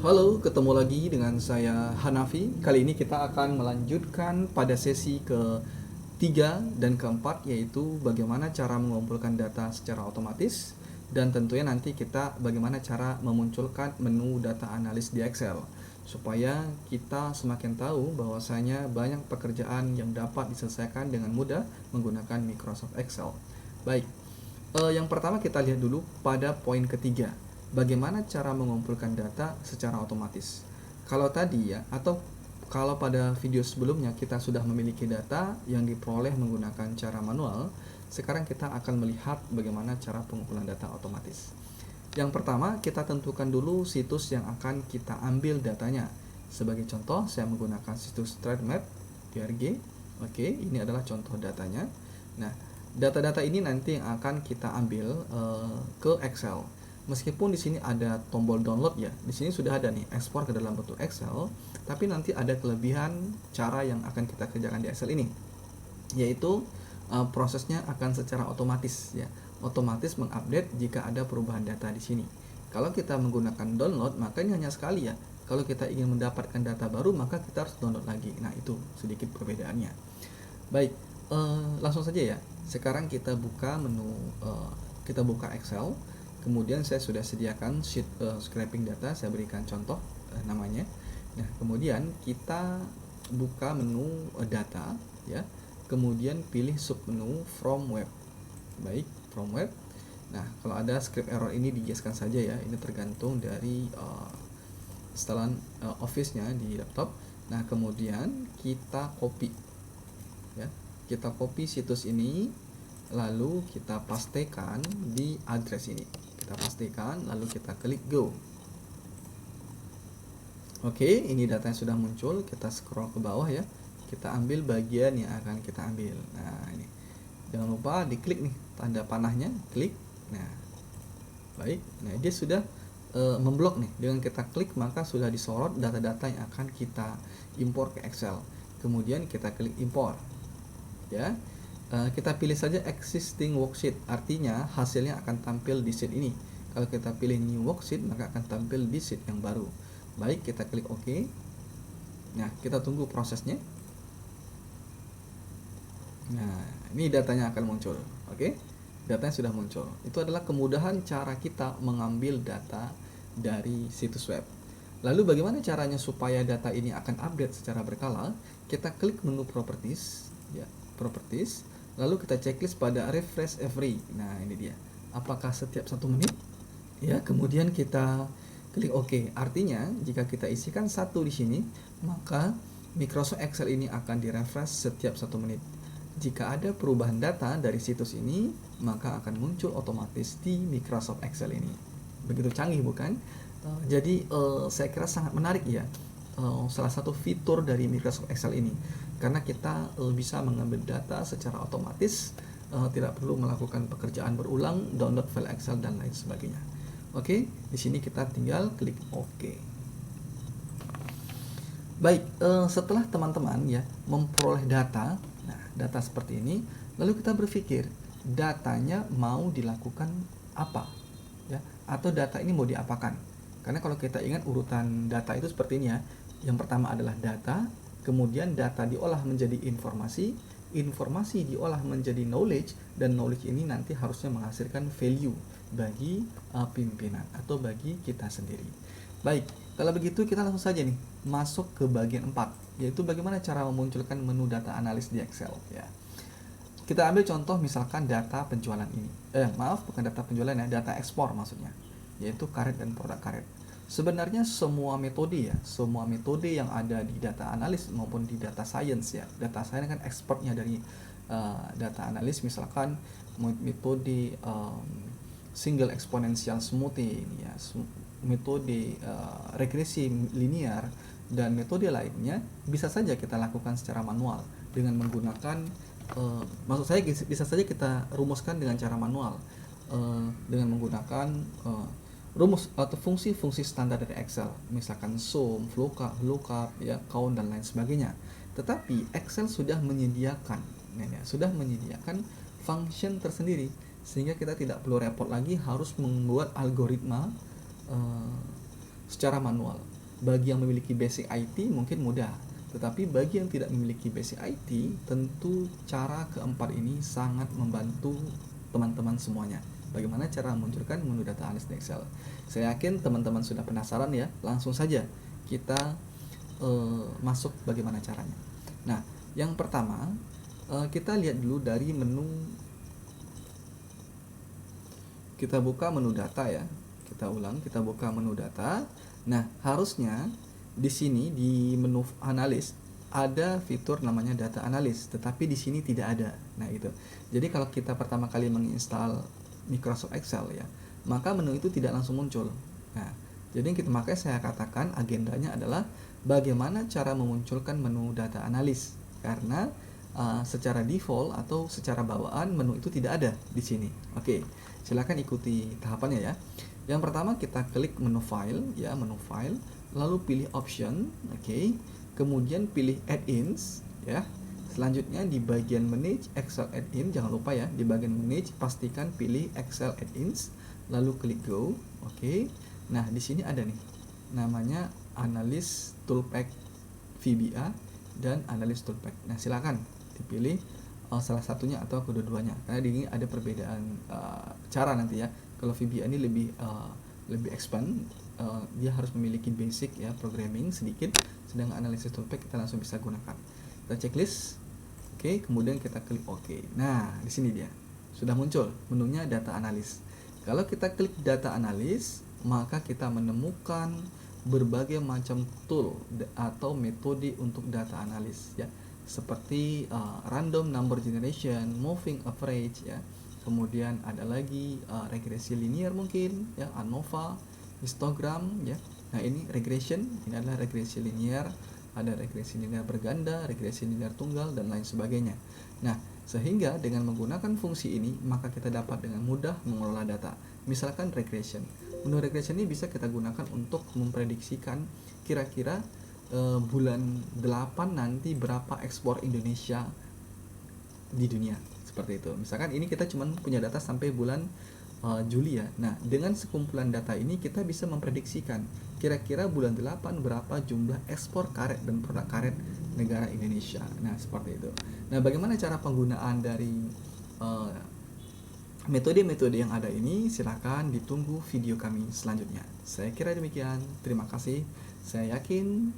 Halo, ketemu lagi dengan saya Hanafi. Kali ini kita akan melanjutkan pada sesi ketiga dan keempat, yaitu bagaimana cara mengumpulkan data secara otomatis, dan tentunya nanti kita bagaimana cara memunculkan menu data analis di Excel supaya kita semakin tahu bahwasanya banyak pekerjaan yang dapat diselesaikan dengan mudah menggunakan Microsoft Excel. Baik, yang pertama kita lihat dulu pada poin ketiga, bagaimana cara mengumpulkan data secara otomatis. Kalau tadi ya, atau kalau pada video sebelumnya kita sudah memiliki data yang diperoleh menggunakan cara manual, sekarang kita akan melihat bagaimana cara pengumpulan data otomatis. Yang pertama, kita tentukan dulu situs yang akan kita ambil datanya. Sebagai contoh, saya menggunakan situs TradeMap.org. Oke, ini adalah contoh datanya. Nah, data-data ini nanti yang akan kita ambil ke Excel. Meskipun di sini ada tombol download ya, di sini sudah ada nih ekspor ke dalam bentuk Excel, tapi nanti ada kelebihan cara yang akan kita kerjakan di Excel ini, yaitu prosesnya akan secara otomatis ya, otomatis mengupdate jika ada perubahan data di sini. Kalau kita menggunakan download, maka ini hanya sekali ya. Kalau kita ingin mendapatkan data baru, maka kita harus download lagi. Nah, itu sedikit perbedaannya. Baik, langsung saja ya. Sekarang kita buka menu, kita buka Excel. Kemudian saya sudah sediakan sheet scraping data, saya berikan contoh namanya. Nah, kemudian kita buka menu data ya. Kemudian pilih submenu from web. Baik, from web. Nah, kalau ada script error ini dijelaskan saja ya. Ini tergantung dari instalan Office-nya di laptop. Nah, kemudian kita copy ya. Kita copy situs ini, lalu kita pastekan di address ini. Kita pastikan, lalu kita klik go. Oke, ini datanya sudah muncul. Kita scroll ke bawah ya. Kita ambil bagian yang akan kita ambil. Nah, ini jangan lupa diklik nih tanda panahnya, klik. Nah, baik. Nah, dia sudah memblok nih. Dengan kita klik maka sudah disorot data-data yang akan kita impor ke Excel. Kemudian kita klik import ya. Kita pilih saja existing worksheet, artinya hasilnya akan tampil di sheet ini. Kalau kita pilih new worksheet, maka akan tampil di sheet yang baru. Baik, kita klik OK. Nah, kita tunggu prosesnya. Nah, ini datanya akan muncul. Oke, datanya sudah muncul. Itu adalah kemudahan cara kita mengambil data dari situs web. Lalu bagaimana caranya supaya data ini akan update secara berkala? Kita klik menu properties ya, properties. Lalu kita checklist pada refresh every. Nah, ini dia. Apakah setiap 1 menit? Ya, kemudian kita klik OK. Artinya, jika kita isikan 1 di sini, maka Microsoft Excel ini akan direfresh setiap 1 menit. Jika ada perubahan data dari situs ini, maka akan muncul otomatis di Microsoft Excel ini. Begitu canggih bukan? Jadi saya kira sangat menarik ya. Salah satu fitur dari Microsoft Excel ini, karena kita bisa mengambil data secara otomatis, tidak perlu melakukan pekerjaan berulang, download file Excel dan lain sebagainya. Oke, di sini kita tinggal klik OK. Baik, setelah teman-teman ya memperoleh data, nah data seperti ini, lalu kita berpikir datanya mau dilakukan apa ya, atau data ini mau diapakan. Karena kalau kita ingat urutan data itu seperti ini ya. Yang pertama adalah data, kemudian data diolah menjadi informasi, informasi diolah menjadi knowledge, dan knowledge ini nanti harusnya menghasilkan value bagi pimpinan atau bagi kita sendiri. Baik, kalau begitu kita langsung saja nih masuk ke bagian 4, yaitu bagaimana cara memunculkan menu data analis di Excel ya. Kita ambil contoh misalkan data penjualan ini. Bukan data penjualan ya, data ekspor maksudnya, yaitu karet dan produk karet. Sebenarnya semua metode yang ada di data analis maupun di data science ya. Data science kan expertnya dari data analis, misalkan metode single exponential smoothing ya, metode regresi linear dan metode lainnya bisa saja kita lakukan secara manual dengan menggunakan maksud saya bisa saja kita rumuskan dengan cara manual dengan menggunakan rumus atau fungsi-fungsi standar dari Excel, misalkan sum, lookup, ya, count dan lain sebagainya. Tetapi Excel sudah menyediakan function tersendiri, sehingga kita tidak perlu repot lagi harus membuat algoritma secara manual. Bagi yang memiliki basic IT mungkin mudah, tetapi bagi yang tidak memiliki basic IT, tentu cara keempat ini sangat membantu teman-teman semuanya. Bagaimana cara memunculkan menu data analis di Excel? Saya yakin teman-teman sudah penasaran ya. Langsung saja kita masuk bagaimana caranya. Nah, yang pertama kita lihat dulu dari menu. Kita buka menu data ya. Kita ulang, kita buka menu data. Nah, harusnya di sini di menu analis ada fitur namanya data analis, tetapi di sini tidak ada. Nah, itu. Jadi kalau kita pertama kali menginstal Microsoft Excel ya, maka menu itu tidak langsung muncul. Nah, jadi makanya saya katakan agendanya adalah bagaimana cara memunculkan menu data analis, karena secara default atau secara bawaan menu itu tidak ada di sini. Oke, silakan ikuti tahapannya ya. Yang pertama kita klik menu file ya, menu file, lalu pilih option, oke. Kemudian pilih add-ins ya. Selanjutnya di bagian manage Excel add-in, jangan lupa ya, di bagian manage pastikan pilih Excel add-ins, lalu klik go. Oke. Nah, di sini ada nih namanya analis toolpack VBA dan analis toolpack. Nah, silakan dipilih salah satunya atau kedua-duanya, karena di ini ada perbedaan cara nanti ya. Kalau VBA ini lebih expand, dia harus memiliki basic ya programming sedikit, sedangkan analysis toolpack kita langsung bisa gunakan. Kita checklist, oke, kemudian kita klik OK. Nah, di sini dia sudah muncul menunya data analis. Kalau kita klik data analis, maka kita menemukan berbagai macam tool atau metode untuk data analis ya, seperti random number generation, moving average ya. Kemudian ada lagi regresi linear mungkin ya, ANOVA, histogram ya. Nah, ini regression, ini adalah regresi linear, ada regresi linear berganda, regresi linear tunggal dan lain sebagainya. Nah, sehingga dengan menggunakan fungsi ini maka kita dapat dengan mudah mengelola data. Misalkan regression. Menu regression ini bisa kita gunakan untuk memprediksikan kira-kira bulan 8 nanti berapa ekspor Indonesia di dunia, seperti itu. Misalkan ini kita cuma punya data sampai bulan Juli ya. Nah, dengan sekumpulan data ini kita bisa memprediksikan kira-kira bulan 8 berapa jumlah ekspor karet dan produk karet negara Indonesia. Nah, seperti itu. Nah, bagaimana cara penggunaan dari metode-metode yang ada ini? Silakan ditunggu video kami selanjutnya. Saya kira demikian. Terima kasih. Saya yakin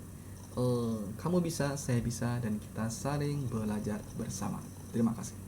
kamu bisa, saya bisa, dan kita saling belajar bersama. Terima kasih.